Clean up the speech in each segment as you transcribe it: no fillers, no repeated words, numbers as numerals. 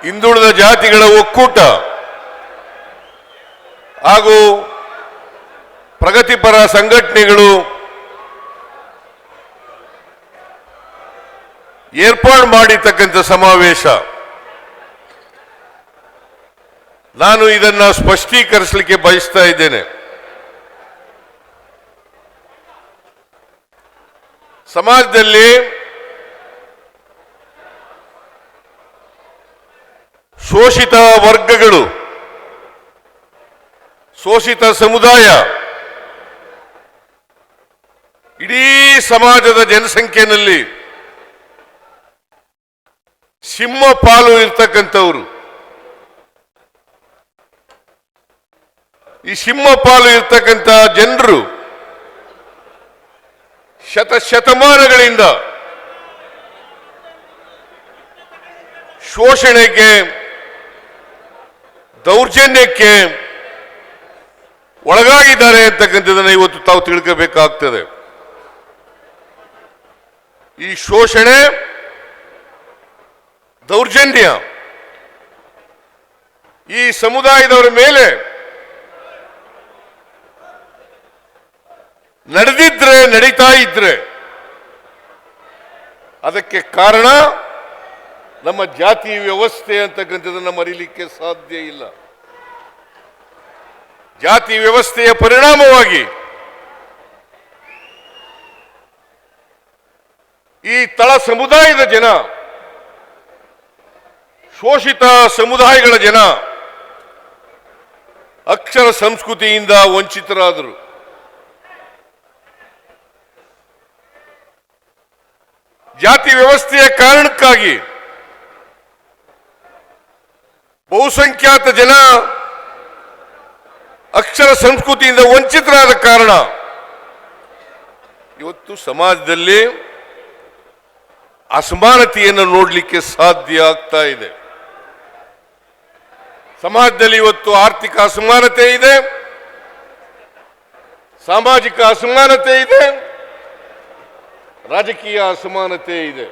ಹಿಂದುಳಿದ ಜಾತಿಗಳ ಒಕ್ಕೂಟ ಹಾಗೂ ಪ್ರಗತಿಪರ ಸಂಘಟನೆಗಳು ಏರ್ಪಾಡು ಮಾಡಿರ್ತಕ್ಕಂಥ ಸಮಾವೇಶ. ನಾನು ಇದನ್ನ ಸ್ಪಷ್ಟೀಕರಿಸಲಿಕ್ಕೆ ಬಯಸ್ತಾ ಇದ್ದೇನೆ. ಸಮಾಜದಲ್ಲಿ ಶೋಷಿತ ವರ್ಗಗಳು, ಶೋಷಿತ ಸಮುದಾಯ, ಇಡೀ ಸಮಾಜದ ಜನಸಂಖ್ಯೆಯಲ್ಲಿ ಸಿಂಹ ಪಾಲು ಇರ್ತಕ್ಕಂಥವ್ರು. ಈ ಸಿಂಹ ಪಾಲು ಇರ್ತಕ್ಕಂಥ ಜನರು ಶತಮಾನಗಳಿಂದ ಶೋಷಣೆಗೆ, ದೌರ್ಜನ್ಯಕ್ಕೆ ಒಳಗಾಗಿದ್ದಾರೆ ಅಂತಕ್ಕಂಥದ್ದನ್ನು ಇವತ್ತು ತಾವು ತಿಳ್ಕೋಬೇಕಾಗ್ತದೆ. ಈ ಶೋಷಣೆ, ದೌರ್ಜನ್ಯ ಈ ಸಮುದಾಯದವರ ಮೇಲೆ ನಡೆದಿದ್ರೆ, ನಡೀತಾ ಇದ್ರೆ ಅದಕ್ಕೆ ಕಾರಣ ನಮ್ಮ ಜಾತಿ ವ್ಯವಸ್ಥೆ ಅಂತಕ್ಕಂಥದ್ದನ್ನು ಮರೀಲಿಕ್ಕೆ ಸಾಧ್ಯ ಇಲ್ಲ. ಜಾತಿ ವ್ಯವಸ್ಥೆಯ ಪರಿಣಾಮವಾಗಿ ಈ ತಳ ಸಮುದಾಯದ ಜನ, ಶೋಷಿತ ಸಮುದಾಯಗಳ ಜನ ಅಕ್ಷರ ಸಂಸ್ಕೃತಿಯಿಂದ ವಂಚಿತರಾದರು. ಜಾತಿ ವ್ಯವಸ್ಥೆಯ ಕಾರಣಕ್ಕಾಗಿ ಬಹುಸಂಖ್ಯಾತ ಜನ ಅಕ್ಷರ ಸಂಸ್ಕೃತಿಯಿಂದ ವಂಚಿತರಾದ ಕಾರಣ ಇವತ್ತು ಸಮಾಜದಲ್ಲಿ ಅಸಮಾನತೆಯನ್ನು ನೋಡಲಿಕ್ಕೆ ಸಾಧ್ಯ ಆಗ್ತಾ ಇದೆ. ಸಮಾಜದಲ್ಲಿ ಇವತ್ತು ಆರ್ಥಿಕ ಅಸಮಾನತೆ ಇದೆ, ಸಾಮಾಜಿಕ ಅಸಮಾನತೆ ಇದೆ, ರಾಜಕೀಯ ಅಸಮಾನತೆ ಇದೆ.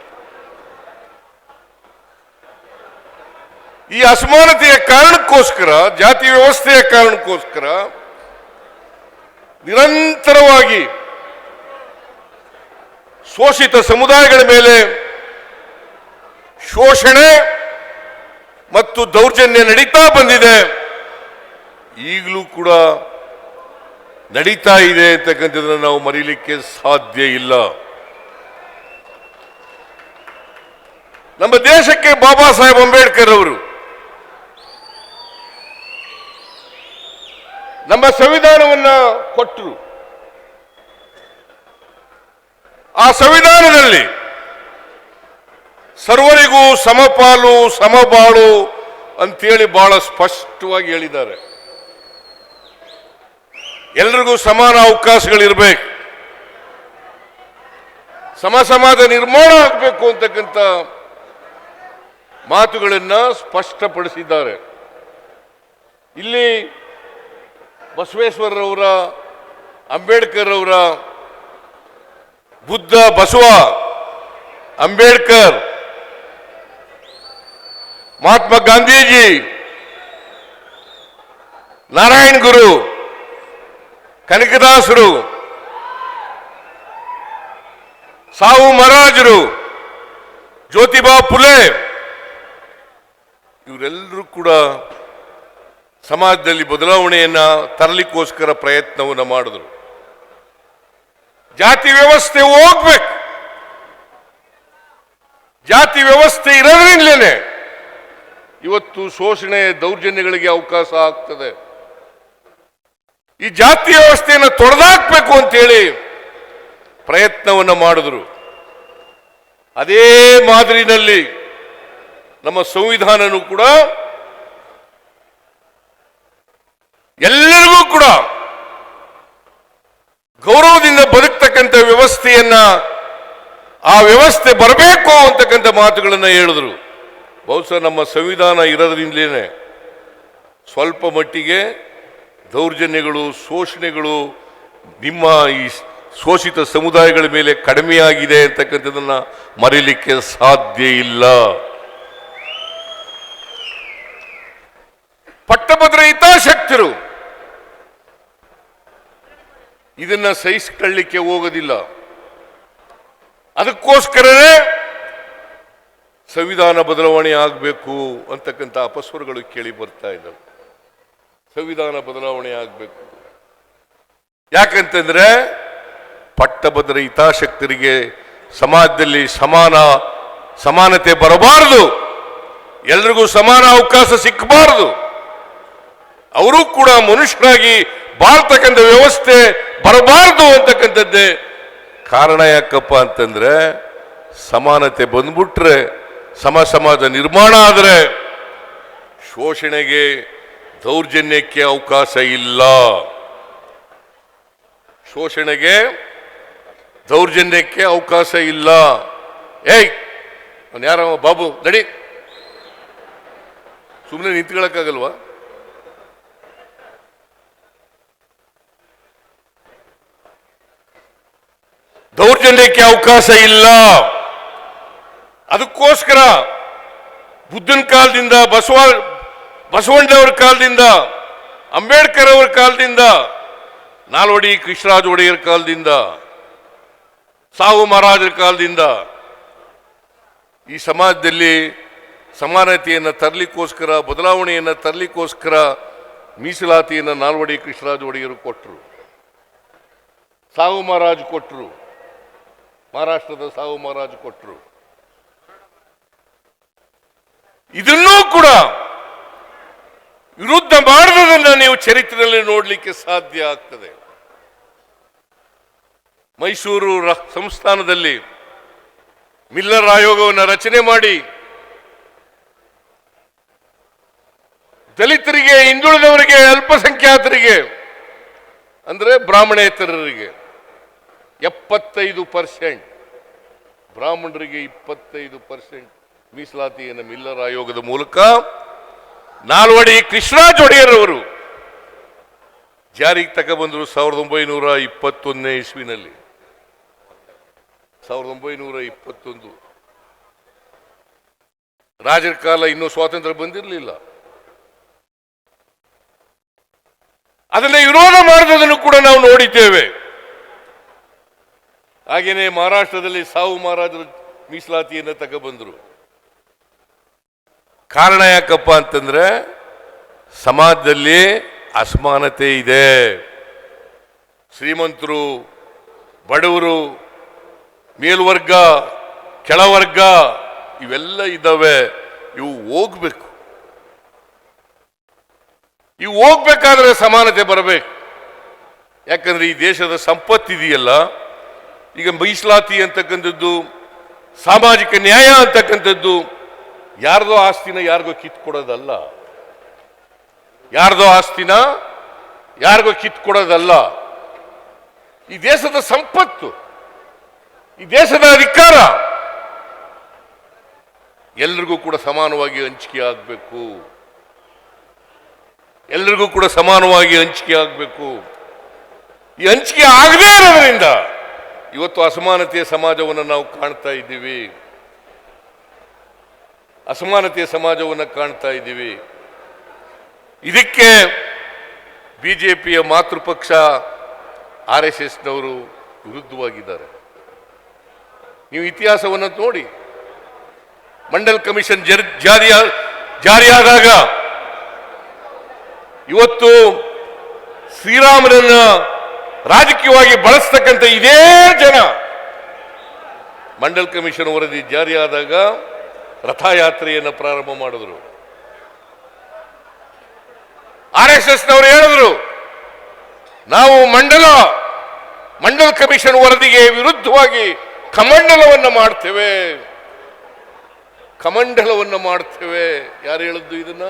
ಈ ಅಸಮಾನತೆಯ ಕಾರಣಕ್ಕೋಸ್ಕರ, ಜಾತಿ ವ್ಯವಸ್ಥೆಯ ಕಾರಣಕ್ಕೋಸ್ಕರ ನಿರಂತರವಾಗಿ ಶೋಷಿತ ಸಮುದಾಯಗಳ ಮೇಲೆ ಶೋಷಣೆ ಮತ್ತು ದೌರ್ಜನ್ಯ ನಡೀತಾ ಬಂದಿದೆ, ಈಗಲೂ ಕೂಡ ನಡೀತಾ ಇದೆ ಅಂತಕ್ಕಂಥದ್ದನ್ನು ನಾವು ಮರೀಲಿಕ್ಕೆ ಸಾಧ್ಯ ಇಲ್ಲ. ನಮ್ಮ ದೇಶಕ್ಕೆ ಬಾಬಾ ಸಾಹೇಬ್ ಅಂಬೇಡ್ಕರ್ ಅವರು ನಮ್ಮ ಸಂವಿಧಾನವನ್ನ ಕೊಟ್ಟರು. ಆ ಸಂವಿಧಾನದಲ್ಲಿ ಸರ್ವರಿಗೂ ಸಮಪಾಲು, ಸಮಬಾಳು ಅಂತೇಳಿ ಬಹಳ ಸ್ಪಷ್ಟವಾಗಿ ಹೇಳಿದ್ದಾರೆ. ಎಲ್ರಿಗೂ ಸಮಾನ ಅವಕಾಶಗಳಿರ್ಬೇಕು, ಸಮಾಜ ನಿರ್ಮಾಣ ಆಗಬೇಕು ಅಂತಕ್ಕಂಥ ಮಾತುಗಳನ್ನ ಸ್ಪಷ್ಟಪಡಿಸಿದ್ದಾರೆ. ಇಲ್ಲಿ ಬಸವೇಶ್ವರರವರ, ಅಂಬೇಡ್ಕರ್ ಅವರ, ಬುದ್ಧ, ಬಸವ, ಅಂಬೇಡ್ಕರ್, ಮಹಾತ್ಮ ಗಾಂಧೀಜಿ, ನಾರಾಯಣ ಗುರು, ಕನಕದಾಸರು, ಸಾವು ಮಹಾರಾಜರು, ಜ್ಯೋತಿಬಾ ಫುಲೆ ಇವರೆಲ್ಲರೂ ಕೂಡ ಸಮಾಜದಲ್ಲಿ ಬದಲಾವಣೆಯನ್ನ ತರಲಿಕ್ಕೋಸ್ಕರ ಪ್ರಯತ್ನವನ್ನು ಮಾಡಿದ್ರು. ಜಾತಿ ವ್ಯವಸ್ಥೆ ಹೋಗ್ಬೇಕು. ಜಾತಿ ವ್ಯವಸ್ಥೆ ಇರೋದ್ರಿಂದಲೇ ಇವತ್ತು ಶೋಷಣೆ, ದೌರ್ಜನ್ಯಗಳಿಗೆ ಅವಕಾಶ ಆಗ್ತದೆ. ಈ ಜಾತಿ ವ್ಯವಸ್ಥೆಯನ್ನು ತೊಡೆದಾಕ್ಬೇಕು ಅಂತೇಳಿ ಪ್ರಯತ್ನವನ್ನು ಮಾಡಿದ್ರು. ಅದೇ ಮಾದರಿನಲ್ಲಿ ನಮ್ಮ ಸಂವಿಧಾನನೂ ಕೂಡ ಎಲ್ಲರಿಗೂ ಕೂಡ ಗೌರವದಿಂದ ಬದುಕ್ತಕ್ಕಂಥ ವ್ಯವಸ್ಥೆಯನ್ನ, ಆ ವ್ಯವಸ್ಥೆ ಬರಬೇಕು ಅಂತಕ್ಕಂಥ ಮಾತುಗಳನ್ನು ಹೇಳಿದ್ರು. ಬಹುಶಃ ನಮ್ಮ ಸಂವಿಧಾನ ಇರೋದ್ರಿಂದಲೇ ಸ್ವಲ್ಪ ಮಟ್ಟಿಗೆ ದೌರ್ಜನ್ಯಗಳು, ಶೋಷಣೆಗಳು ನಿಮ್ಮ ಈ ಶೋಷಿತ ಸಮುದಾಯಗಳ ಮೇಲೆ ಕಡಿಮೆಯಾಗಿದೆ ಅಂತಕ್ಕಂಥದ್ದನ್ನು ಮರೀಲಿಕ್ಕೆ ಸಾಧ್ಯ ಇಲ್ಲ. ಪಟ್ಟಭದ್ರ ಹಿತಾಸಕ್ತರು ಇದನ್ನ ಸಹಿಸಿಕೊಳ್ಳಿಕ್ಕೆ ಹೋಗೋದಿಲ್ಲ. ಅದಕ್ಕೋಸ್ಕರನೇ ಸಂವಿಧಾನ ಬದಲಾವಣೆ ಆಗಬೇಕು ಅಂತಕ್ಕಂಥ ಅಪಸ್ವರಗಳು ಕೇಳಿ ಬರ್ತಾ ಇದ್ದಾವೆ. ಸಂವಿಧಾನ ಬದಲಾವಣೆ ಆಗಬೇಕು ಯಾಕಂತಂದ್ರೆ ಪಟ್ಟಭದ್ರ ಹಿತಾಸಕ್ತರಿಗೆ ಸಮಾಜದಲ್ಲಿ ಸಮಾನತೆ ಬರಬಾರದು, ಎಲ್ರಿಗೂ ಸಮಾನ ಅವಕಾಶ ಸಿಕ್ಕಬಾರದು, ಅವರು ಕೂಡ ಮನುಷ್ಯರಾಗಿ ಬಾಳ್ತಕ್ಕಂಥ ವ್ಯವಸ್ಥೆ ಬರಬಾರದು ಅಂತಕ್ಕಂಥದ್ದೇ ಕಾರಣ. ಯಾಕಪ್ಪ ಅಂತಂದ್ರೆ ಸಮಾನತೆ ಬಂದ್ಬಿಟ್ರೆ ಸಮಾಜ ನಿರ್ಮಾಣ ಆದರೆ ಶೋಷಣೆಗೆ ದೌರ್ಜನ್ಯಕ್ಕೆ ಅವಕಾಶ ಇಲ್ಲ. ಶೋಷಣೆಗೆ ದೌರ್ಜನ್ಯಕ್ಕೆ ಅವಕಾಶ ಇಲ್ಲ. ಏಯ್ ಅವನು ಯಾರ ಬಾಬು ನಡಿ, ಸುಮ್ಮನೆ ನಿಂತ್ಕೊಳ್ಳಕ್ಕಾಗಲ್ವಾ? ದೌರ್ಜನ್ಯಕ್ಕೆ ಅವಕಾಶ ಇಲ್ಲ. ಅದಕ್ಕೋಸ್ಕರ ಬುದ್ಧನ ಕಾಲದಿಂದ ಬಸವಣ್ಣನವರ ಕಾಲದಿಂದ ಅಂಬೇಡ್ಕರ್ ಅವರ ಕಾಲದಿಂದ ನಾಲ್ವಡಿ ಕೃಷ್ಣರಾಜ ಒಡೆಯರ್ ಕಾಲದಿಂದ ಸಾವು ಮಹಾರಾಜರ ಕಾಲದಿಂದ ಈ ಸಮಾಜದಲ್ಲಿ ಸಮಾನತೆಯನ್ನು ತರಲಿಕ್ಕೋಸ್ಕರ ಬದಲಾವಣೆಯನ್ನು ತರಲಿಕ್ಕೋಸ್ಕರ ಮೀಸಲಾತಿಯನ್ನು ನಾಲ್ವಡಿ ಕೃಷ್ಣರಾಜ ಒಡೆಯರು ಕೊಟ್ಟರು, ಸಾವು ಮಹಾರಾಜ್ ಕೊಟ್ಟರು, ಮಹಾರಾಷ್ಟ್ರದ ಸಾವು ಮಹಾರಾಜ್ ಕೊಟ್ಟರು. ಇದನ್ನೂ ಕೂಡ ವಿರುದ್ಧ ಮಾಡದನ್ನ ನೀವು ಚರಿತ್ರೆಯಲ್ಲಿ ನೋಡಲಿಕ್ಕೆ ಸಾಧ್ಯ ಆಗ್ತದೆ. ಮೈಸೂರು ಸಂಸ್ಥಾನದಲ್ಲಿ ಮಿಲ್ಲರ್ ಆಯೋಗವನ್ನು ರಚನೆ ಮಾಡಿ ದಲಿತರಿಗೆ, ಹಿಂದುಳಿದವರಿಗೆ, ಅಲ್ಪಸಂಖ್ಯಾತರಿಗೆ ಅಂದ್ರೆ ಬ್ರಾಹ್ಮಣೇತರರಿಗೆ 75%, ಬ್ರಾಹ್ಮಣರಿಗೆ 25% ಮೀಸಲಾತಿಯನ್ನು ಮಿಲ್ಲರ್ ಆಯೋಗದ ಮೂಲಕ ನಾಲ್ವಡಿ ಕೃಷ್ಣರಾಜ ಒಡೆಯರವರು ಜಾರಿಗೆ ತಗೊಬಂದರು 1921ನೇ ಇಸ್ವಿನಲ್ಲಿ. 1921 ರಾಜರ ಕಾಲ ಇನ್ನೂ ಸ್ವಾತಂತ್ರ್ಯ ಬಂದಿರಲಿಲ್ಲ. ಅದನ್ನ ವಿರೋಧ ಮಾಡಿದನ್ನು ಕೂಡ ನಾವು ನೋಡಿದ್ದೇವೆ. ಹಾಗೇನೆ ಮಹಾರಾಷ್ಟ್ರದಲ್ಲಿ ಸಾವು ಮಹಾರಾಜರು ಮೀಸಲಾತಿಯನ್ನು ತಗೊಬಂದರು. ಕಾರಣ ಯಾಕಪ್ಪ ಅಂತಂದ್ರೆ ಸಮಾಜದಲ್ಲಿ ಅಸಮಾನತೆ ಇದೆ. ಶ್ರೀಮಂತರು, ಬಡವರು, ಮೇಲ್ವರ್ಗ, ಕೆಳವರ್ಗ ಇವೆಲ್ಲ ಇದ್ದಾವೆ. ಇವು ಹೋಗ್ಬೇಕು. ಇವು ಹೋಗ್ಬೇಕಾದ್ರೆ ಸಮಾನತೆ ಬರಬೇಕು. ಯಾಕಂದ್ರೆ ಈ ದೇಶದ ಸಂಪತ್ತಿದೆಯಲ್ಲ, ಈಗ ಮೀಸಲಾತಿ ಅಂತಕ್ಕಂಥದ್ದು, ಸಾಮಾಜಿಕ ನ್ಯಾಯ ಅಂತಕ್ಕಂಥದ್ದು ಯಾರ್ದೋ ಆಸ್ತಿನ ಯಾರಿಗೋ ಕಿತ್ಕೊಡೋದಲ್ಲ. ಯಾರ್ದೋ ಆಸ್ತಿನ ಯಾರಿಗೋ ಕಿತ್ಕೊಡೋದಲ್ಲ. ಈ ದೇಶದ ಸಂಪತ್ತು, ಈ ದೇಶದ ಅಧಿಕಾರ ಎಲ್ರಿಗೂ ಕೂಡ ಸಮಾನವಾಗಿ ಹಂಚಿಕೆ ಆಗಬೇಕು. ಎಲ್ರಿಗೂ ಕೂಡ ಸಮಾನವಾಗಿ ಹಂಚಿಕೆ ಆಗಬೇಕು. ಈ ಹಂಚಿಕೆ ಆಗದೇ ಇರೋದ್ರಿಂದ ಇವತ್ತು ಅಸಮಾನತೆಯ ಸಮಾಜವನ್ನು ನಾವು ಕಾಣ್ತಾ ಇದ್ದೀವಿ. ಅಸಮಾನತೆಯ ಸಮಾಜವನ್ನು ಕಾಣ್ತಾ ಇದ್ದೀವಿ. ಇದಕ್ಕೆ ಬಿಜೆಪಿಯ ಮಾತೃಪಕ್ಷ RSSನವರು ವಿರುದ್ಧವಾಗಿದ್ದಾರೆ. ನೀವು ಇತಿಹಾಸವನ್ನು ನೋಡಿ, ಮಂಡಲ್ ಕಮಿಷನ್ ಜಾರಿಯಾದಾಗ ಇವತ್ತು ಶ್ರೀರಾಮನನ್ನ ರಾಜಕೀಯವಾಗಿ ಬಳಸ್ತಕ್ಕಂಥ ಇದೇ ಜನ ಮಂಡಲ್ ಕಮಿಷನ್ ವರದಿ ಜಾರಿಯಾದಾಗ ರಥಯಾತ್ರೆಯನ್ನು ಪ್ರಾರಂಭ ಮಾಡಿದ್ರು. RSSನವರು ಹೇಳಿದ್ರು, ನಾವು ಮಂಡಲ್ ಕಮಿಷನ್ ವರದಿಗೆ ವಿರುದ್ಧವಾಗಿ ಕಮಂಡಲವನ್ನು ಮಾಡ್ತೇವೆ. ಕಮಂಡಲವನ್ನು ಮಾಡ್ತೇವೆ. ಯಾರು ಹೇಳಿದ್ದು ಇದನ್ನ?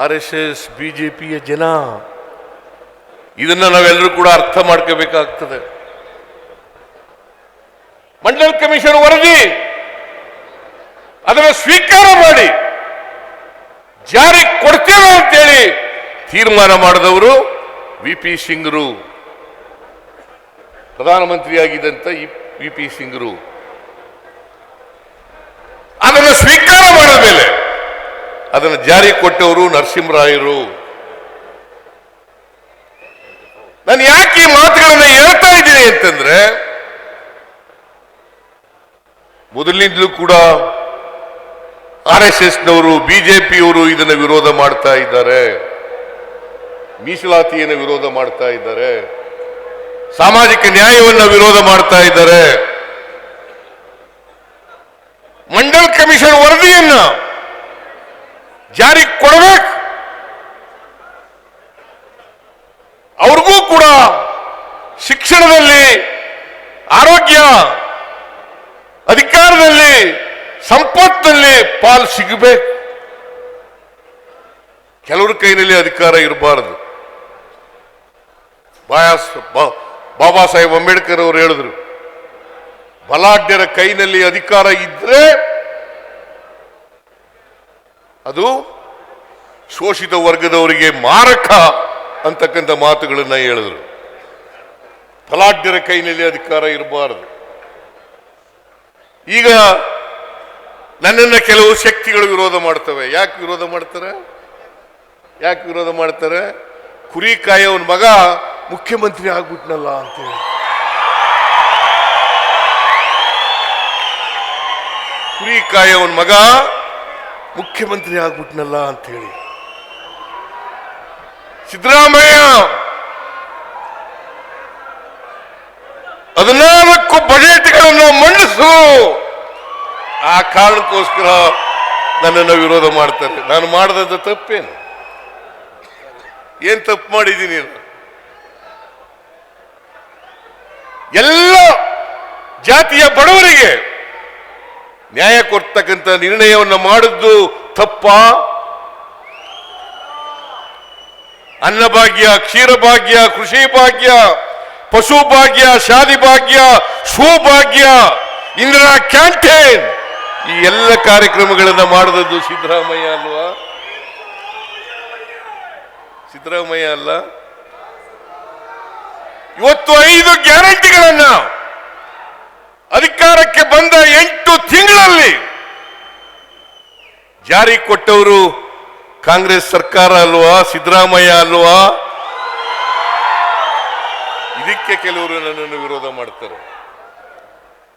RSS, ಬಿಜೆಪಿಯ ಜನ. ಇದನ್ನ ನಾವೆಲ್ಲರೂ ಕೂಡ ಅರ್ಥ ಮಾಡ್ಕೋಬೇಕಾಗ್ತದೆ. ಮಂಡಲ್ ಕಮಿಷನ್ ವರದಿ ಅದನ್ನು ಸ್ವೀಕಾರ ಮಾಡಿ ಜಾರಿ ಕೊಡ್ತೇವೆ ಅಂತೇಳಿ ತೀರ್ಮಾನ ಮಾಡಿದವರು VP ಸಿಂಗ್ರು, ಪ್ರಧಾನಮಂತ್ರಿಯಾಗಿದ್ದಂತ VP ಸಿಂಗ್ರು. ಅದನ್ನು ಸ್ವೀಕಾರ ಮಾಡಿದ ಮೇಲೆ ಅದನ್ನು ಜಾರಿ ಕೊಟ್ಟವರು ನರಸಿಂಹರಾಯರು. ನಾನು ಯಾಕೆ ಈ ಮಾತುಗಳನ್ನ ಹೇಳ್ತಾ ಇದ್ದೀನಿ ಅಂತಂದ್ರೆ, ಮೊದಲಿನಿಂದಲೂ ಕೂಡ RSSನವರು, ಬಿಜೆಪಿಯವರು ಇದನ್ನು ವಿರೋಧ ಮಾಡ್ತಾ ಇದ್ದಾರೆ. ಮೀಸಲಾತಿಯನ್ನು ವಿರೋಧ ಮಾಡ್ತಾ ಇದ್ದಾರೆ, ಸಾಮಾಜಿಕ ನ್ಯಾಯವನ್ನು ವಿರೋಧ ಮಾಡ್ತಾ ಇದ್ದಾರೆ. ಮಂಡಲ್ ಕಮಿಷನ್ ವರದಿಯನ್ನ ಜಾರಿಗೆ ಕೊಡಬೇಕು, ಅವ್ರಿಗೂ ಕೂಡ ಶಿಕ್ಷಣದಲ್ಲಿ, ಆರೋಗ್ಯ, ಅಧಿಕಾರದಲ್ಲಿ, ಸಂಪತ್ತಿನಲ್ಲಿ ಪಾಲು ಸಿಗಬೇಕು. ಕೆಲವ್ರ ಕೈನಲ್ಲಿ ಅಧಿಕಾರ ಇರಬಾರದು. ಬಾಬಾ ಸಾಹೇಬ್ ಅಂಬೇಡ್ಕರ್ ಅವರು ಹೇಳಿದ್ರು, ಬಲಾಢ್ಯರ ಕೈನಲ್ಲಿ ಅಧಿಕಾರ ಇದ್ರೆ ಅದು ಶೋಷಿತ ವರ್ಗದವರಿಗೆ ಮಾರಕ ಅಂತಕ್ಕಂಥ ಮಾತುಗಳನ್ನ ಹೇಳಿದ್ರು. ಬಲಾಢ್ಯರ ಕೈನಲ್ಲಿ ಅಧಿಕಾರ ಇರಬಾರದು. ಈಗ ನನ್ನನ್ನ ಕೆಲವು ಶಕ್ತಿಗಳು ವಿರೋಧ ಮಾಡ್ತವೆ. ಯಾಕೆ ವಿರೋಧ ಮಾಡ್ತಾರೆ? ಯಾಕೆ ವಿರೋಧ ಮಾಡ್ತಾರೆ? ಕುರಿ ಕಾಯೋನ್ ಮಗ ಮುಖ್ಯಮಂತ್ರಿ ಆಗ್ಬಿಟ್ನಲ್ಲ ಅಂತೇಳಿ. ಕುರಿ ಕಾಯೋನ್ ಮಗ ಮುಖ್ಯಮಂತ್ರಿ ಆಗ್ಬಿಟ್ನಲ್ಲ ಅಂತೇಳಿ. ಸಿದ್ದರಾಮಯ್ಯ 14 ಬಜೆಟ್ಗಳನ್ನು ಮಂಡಿಸು, ಆ ಕಾರಣಕ್ಕೋಸ್ಕರ ನನ್ನನ್ನು ವಿರೋಧ ಮಾಡ್ತಾರೆ. ನಾನು ಮಾಡದಂತ ತಪ್ಪೇನು? ಏನ್ ತಪ್ಪು ಮಾಡಿದ್ದೀನಿ? ಎಲ್ಲ ಜಾತಿಯ ಬಡವರಿಗೆ ನ್ಯಾಯ ಕೊಡ್ತಕ್ಕಂಥ ನಿರ್ಣಯವನ್ನು ಮಾಡಿದ್ದು ತಪ್ಪಾ? ಅನ್ನಭಾಗ್ಯ, ಕ್ಷೀರಭಾಗ್ಯ, ಕೃಷಿ ಭಾಗ್ಯ, ಪಶು ಭಾಗ್ಯ, ಶಾದಿ ಭಾಗ್ಯ, ಸೌಭಾಗ್ಯ, ಇಂದಿರಾ ಕ್ಯಾಂಟೀನ್, ಈ ಎಲ್ಲ ಕಾರ್ಯಕ್ರಮಗಳನ್ನು ಮಾಡಿದದ್ದು ಸಿದ್ದರಾಮಯ್ಯ ಅಲ್ವಾ? ಸಿದ್ದರಾಮಯ್ಯ ಅಲ್ಲ? ಇವತ್ತು 5 ಗ್ಯಾರಂಟಿಗಳನ್ನ ಅಧಿಕಾರಕ್ಕೆ ಬಂದ 8 ತಿಂಗಳಲ್ಲಿ ಜಾರಿ ಕೊಟ್ಟವರು ಕಾಂಗ್ರೆಸ್ ಸರ್ಕಾರ ಅಲ್ವಾ? ಸಿದ್ದರಾಮಯ್ಯ ಅಲ್ವಾ? ಇದಕ್ಕೆ ಕೆಲವರು ನನ್ನನ್ನು ವಿರೋಧ ಮಾಡ್ತಾರೆ.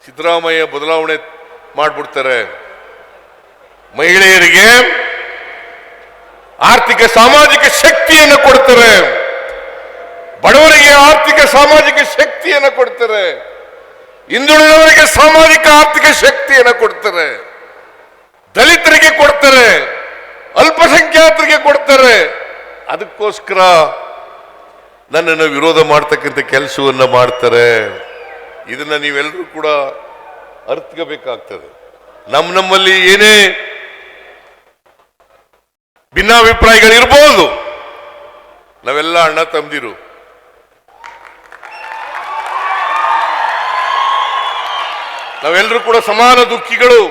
ಸಿದ್ದರಾಮಯ್ಯ ಬದಲಾವಣೆ ಮಾಡ್ಬಿಡ್ತಾರೆ. ಮಹಿಳೆಯರಿಗೆ ಆರ್ಥಿಕ ಸಾಮಾಜಿಕ ಶಕ್ತಿಯನ್ನು ಕೊಡ್ತಾರೆ, ಬಡವರಿಗೆ ಆರ್ಥಿಕ ಸಾಮಾಜಿಕ ಶಕ್ತಿಯನ್ನು ಕೊಡ್ತಾರೆ, ಹಿಂದುಳಿದವರಿಗೆ ಸಾಮಾಜಿಕ ಆರ್ಥಿಕ ಶಕ್ತಿಯನ್ನು ಕೊಡ್ತಾರೆ, ದಲಿತರಿಗೆ ಕೊಡ್ತಾರೆ, ಅಲ್ಪಸಂಖ್ಯಾತರಿಗೆ ಕೊಡ್ತಾರೆ. ಅದಕ್ಕೋಸ್ಕರ ನನ್ನನ್ನು ವಿರೋಧ ಮಾಡ್ತಕ್ಕಂಥ ಕೆಲಸವನ್ನ ಮಾಡ್ತಾರೆ. ಇದನ್ನ ನೀವೆಲ್ಲರೂ ಕೂಡ ಅರ್ಥಬೇಕಾಗ್ತದೆ. ನಮ್ಮಲ್ಲಿ ಏನೇ ಭಿನ್ನಾಭಿಪ್ರಾಯಗಳಿರ್ಬೋದು, ನಾವೆಲ್ಲ ಅಣ್ಣ ತಮ್ಮದಿರು. ನಾವೆಲ್ಲರೂ ಕೂಡ ಸಮಾನ ದುಃಖಿಗಳು.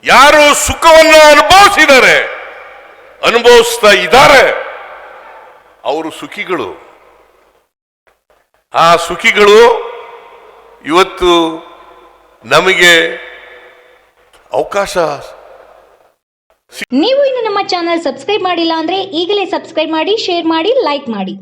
ಯಾರು ಸುಖವನ್ನು ಅನುಭವಿಸ್ತಾ ಇದ್ದಾರೆ ಅವರು ಸುಖಿಗಳು. ಆ ಸುಖಿಗಳು ಇವತ್ತು ನಮಗೆ ಅವಕಾಶ. ನೀವು ಇನ್ನು ನಮ್ಮ ಚಾನೆಲ್ ಸಬ್ಸ್ಕ್ರೈಬ್ ಮಾಡಿಲ್ಲ ಅಂದ್ರೆ ಈಗಲೇ ಸಬ್ಸ್ಕ್ರೈಬ್ ಮಾಡಿ, ಶೇರ್ ಮಾಡಿ, ಲೈಕ್ ಮಾಡಿ.